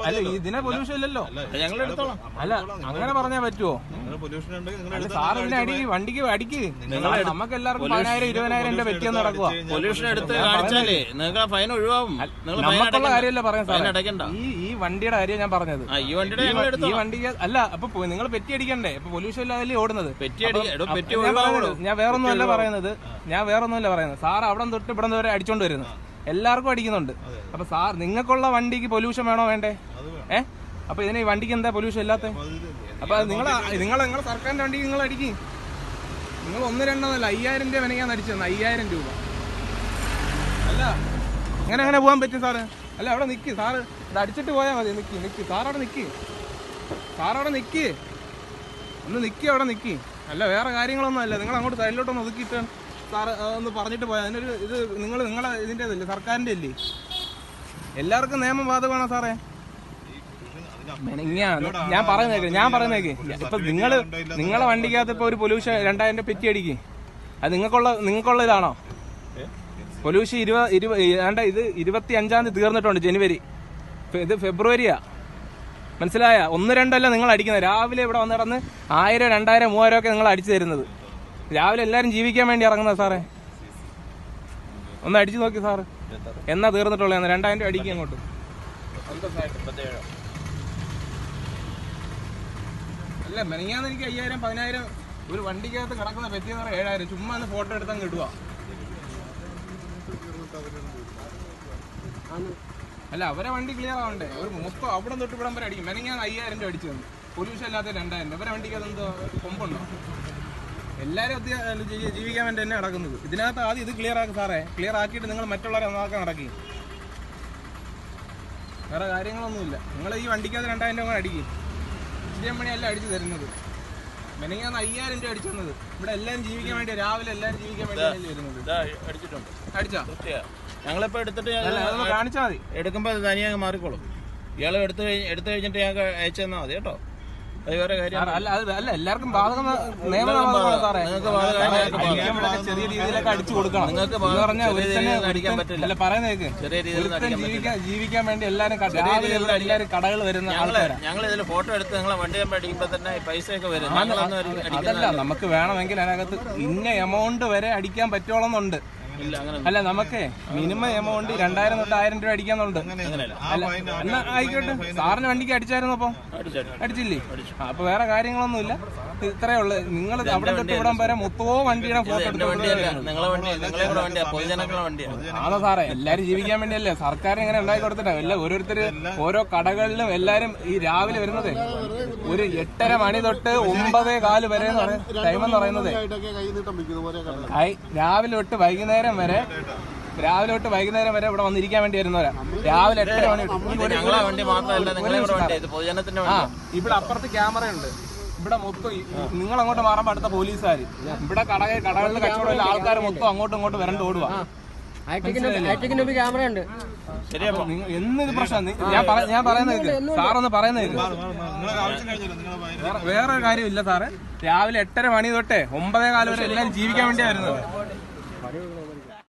അല്ല ഇതിനെ പൊല്യൂഷൻ ഇല്ലല്ലോ, ഞങ്ങൾ എടുത്തോളാം. അല്ല അങ്ങനെ പറഞ്ഞാൽ പറ്റുമോ? സാർ ഇതിനെ അടിക്ക്, വണ്ടിക്ക് അടിക്ക്. നമുക്ക് എല്ലാവർക്കും 10,000 20,000 പറ്റിയെന്ന് നടക്കുക. പൊല്യൂഷൻ എടുത്ത് കാണിച്ചാലേ നിങ്ങൾക്ക് ഫൈൻ ഒഴിവാകും. നമുക്കുള്ള കാര്യമല്ല പറയാൻ സാർ, ഈ വണ്ടിയുടെ കാര്യം ഞാൻ പറഞ്ഞത്. ഈ വണ്ടിക്ക് അല്ല, അപ്പൊ നിങ്ങൾ പെറ്റി അടിക്കണ്ടേ? ഇപ്പൊ പൊല്യൂഷൻ ഇല്ലാതെ ഓടുന്നത്. ഞാൻ വേറൊന്നുമല്ല പറയുന്നത്, സാർ അവിടെ തൊട്ട് ഇവിടെ വരെ അടിച്ചോണ്ട് വരുന്നു, എല്ലാവർക്കും അടിക്കുന്നുണ്ട്. അപ്പൊ സാർ നിങ്ങൾക്കുള്ള വണ്ടിക്ക് പൊല്യൂഷൻ വേണോ വേണ്ടേ? അപ്പൊ ഇതിന് ഈ വണ്ടിക്ക് എന്താ പൊല്യൂഷൻ ഇല്ലാത്ത? അപ്പൊ നിങ്ങൾ സർക്കാരിന്റെ വണ്ടിക്ക് നിങ്ങൾ അടിക്കും. നിങ്ങൾ 1-2 5,000 രൂപ മെനങ്ങാൻ അടിച്ചു 5,000 രൂപ. അല്ല അങ്ങനെ പോകാൻ പറ്റും സാറ്? അല്ല അവിടെ നിക്ക് സാറ്, ഇത് അടിച്ചിട്ട് പോയാൽ മതി. നിക്ക് സാർ അവിടെ നിക്ക്, ഒന്ന് നിക്ക്, അവിടെ നിക്ക്. അല്ല വേറെ കാര്യങ്ങളൊന്നും അല്ല, നിങ്ങൾ അങ്ങോട്ട് സൈഡിലോട്ടൊന്ന് ഒതുക്കിയിട്ട് സാറ് ഒന്ന് പറഞ്ഞിട്ട് പോയാൽ അതിനൊരു ഇത് നിങ്ങളെ ഇതിൻ്റെ ഇതല്ലേ, സർക്കാരിൻ്റെ അല്ലേ? എല്ലാവർക്കും നിയമം ബാധകമാണോ സാറേ? ഞാൻ പറയുന്നേക്ക് ഇപ്പൊ നിങ്ങളെ വണ്ടിക്കകത്ത് ഇപ്പൊ ഒരു പൊല്യൂഷൻ 2,000 രൂപ പെറ്റി അടിക്കും, അത് നിങ്ങൾക്കുള്ള ഇതാണോ? പൊല്യൂഷൻ ഇത് 25-ാം തീയതി തീർന്നിട്ടുണ്ട്, ജനുവരി. ഇത് ഫെബ്രുവരിയാ, മനസ്സിലായ? 1-2 അല്ല നിങ്ങൾ അടിക്കുന്നത്. രാവിലെ ഇവിടെ വന്ന് കിടന്ന് 1000, 2000, 3000 ഒക്കെ നിങ്ങൾ അടിച്ചു തരുന്നത്. രാവിലെ എല്ലാവരും ജീവിക്കാൻ വേണ്ടി ഇറങ്ങുന്നത് സാറേ. ഒന്ന് അടിച്ചു നോക്കി സാറ്, എന്നാ തീർന്നിട്ടുള്ള 2,000 രൂപ അടിക്കുക അങ്ങോട്ട്. അല്ല മെനങ്ങാന്ന് എനിക്ക് 5,000 10,000 ഒരു വണ്ടിക്കകത്ത് കിടക്കുന്ന പറ്റിയെന്ന് പറഞ്ഞാൽ 7,000. ചുമ്മാ ഒന്ന് ഫോട്ടോ എടുത്തങ്ങ് ഇടുക. അല്ല അവരെ വണ്ടി ക്ലിയർ ആവണ്ടേ? ഒരു മൊത്തം അവിടെ തൊട്ട് ഇവിടം വരെ അടിക്കും. മെനങ്ങാന്ന് 5,000 രൂപ അടിച്ചു തന്നു, പൊല്യൂഷൻ അല്ലാത്ത 2,000 രൂപ. അവരെ വണ്ടിക്കകത്ത് എന്തോ കൊമ്പുണ്ടോ? എല്ലാവരും ജീവിക്കാൻ വേണ്ടി തന്നെ നടക്കുന്നത്. ഇതിനകത്ത് ആദ്യം ഇത് ക്ലിയർ ആക്കി സാറേ, ക്ലിയർ ആക്കിയിട്ട് നിങ്ങൾ മറ്റുള്ളവരെ നന്നാക്കാൻ നടക്കി. വേറെ കാര്യങ്ങളൊന്നുമില്ല. നിങ്ങൾ ഈ വണ്ടിക്കകത്ത് 2,000 രൂപ അടിക്കും. ഇത്രയും പണിയല്ല അടിച്ചു തരുന്നത്. മെനങ്ങാന്ന് 5,000 രൂപ അടിച്ചു തന്നത്. ഇവിടെ എല്ലാവരും ജീവിക്കാൻ വേണ്ടി, രാവിലെ എല്ലാവരും ജീവിക്കാൻ വേണ്ടി വരുന്നത്. അടിച്ചാ ഞങ്ങളിപ്പോ എടുത്തിട്ട് കാണിച്ചാൽ മതി. എടുക്കുമ്പോ തനിയെ മാറിക്കോളും. ഇയാളെ എടുത്തു കഴിഞ്ഞിട്ട് ഞങ്ങൾക്ക് അയച്ചു തന്നാൽ മതി കേട്ടോ. അത് വേറെ കാര്യം അല്ല, എല്ലാവർക്കും ബാധകം നിയമം സാറേ. ചെറിയ രീതിയിലൊക്കെ അടിച്ചു കൊടുക്കണം. നിങ്ങൾക്ക് അടിക്കാൻ പറ്റില്ല. അല്ല പറയുന്നേക്ക്, ചെറിയ രീതിയിൽ ജീവിക്കാൻ വേണ്ടി എല്ലാരും കടകൾ വരുന്ന ആൾക്കാരാണ്. ഞങ്ങൾ ഇതിൽ ഫോട്ടോ എടുത്ത് നിങ്ങളെ വണ്ടി അടിക്കുമ്പോ തന്നെ പൈസയൊക്കെ വരും. അതല്ല, നമുക്ക് വേണമെങ്കിൽ അതിനകത്ത് ഇന്ന എമൗണ്ട് വരെ അടിക്കാൻ പറ്റോളന്നുണ്ട്. അല്ല നമുക്ക് മിനിമം എമൗണ്ട് 2,000 തൊട്ട് 1,000 രൂപ അടിക്കാന്നുണ്ട്. എന്നാ ആയിക്കോട്ടെ, സാറിന് വണ്ടിക്ക് അടിച്ചായിരുന്നു? അപ്പൊ അടിച്ചില്ലേ? അപ്പൊ വേറെ കാര്യങ്ങളൊന്നും ഇല്ല, ഇത്രയേ ഉള്ളു. നിങ്ങൾ അവിടെ തൊട്ട് ഇവിടം വരെ മൊത്തമോ വണ്ടിയുടെ ഫോട്ടോ ആണോ സാറേ? എല്ലാരും ജീവിക്കാൻ വേണ്ടിയല്ലേ സർക്കാർ ഇങ്ങനെ ഉണ്ടാക്കി കൊടുത്തിട്ടാ. എല്ലാം ഓരോരുത്തര് ഓരോ കടകളിലും എല്ലാരും ഈ രാവിലെ വരുന്നത് ഒരു 8:30 മണി തൊട്ട് 9:15 വരെ ടൈം എന്ന് പറയുന്നത്. രാവിലെ തൊട്ട് വൈകുന്നേരം വരെ ഇവിടെ വന്നിരിക്കാൻ വേണ്ടി വരുന്നവരാ. രാവിലെ 8:30 മണി. ഇവിടെ അപ്പുറത്ത് ക്യാമറ ഉണ്ട്. ഇവിടെ മൊത്തം നിങ്ങൾ അങ്ങോട്ട് മാറുമ്പോ അടുത്ത പോലീസുകാര്. ഇവിടെ കടകളിൽ കച്ചവടമില്ല, ആൾക്കാർ മൊത്തം അങ്ങോട്ടും ഇങ്ങോട്ടും വരണ്ട് ഓടുക. ക്യാമറ ഉണ്ട്. എന്നിത് പ്രശ്നം ഞാൻ പറയുന്നത് സാറൊന്ന് പറയുന്നത്. വേറെ കാര്യമില്ല സാറേ. രാവിലെ 8:30 മണി തൊട്ടേ 9:15 വരെ എല്ലാവരും ജീവിക്കാൻ വേണ്ടിയാ വരുന്നത്.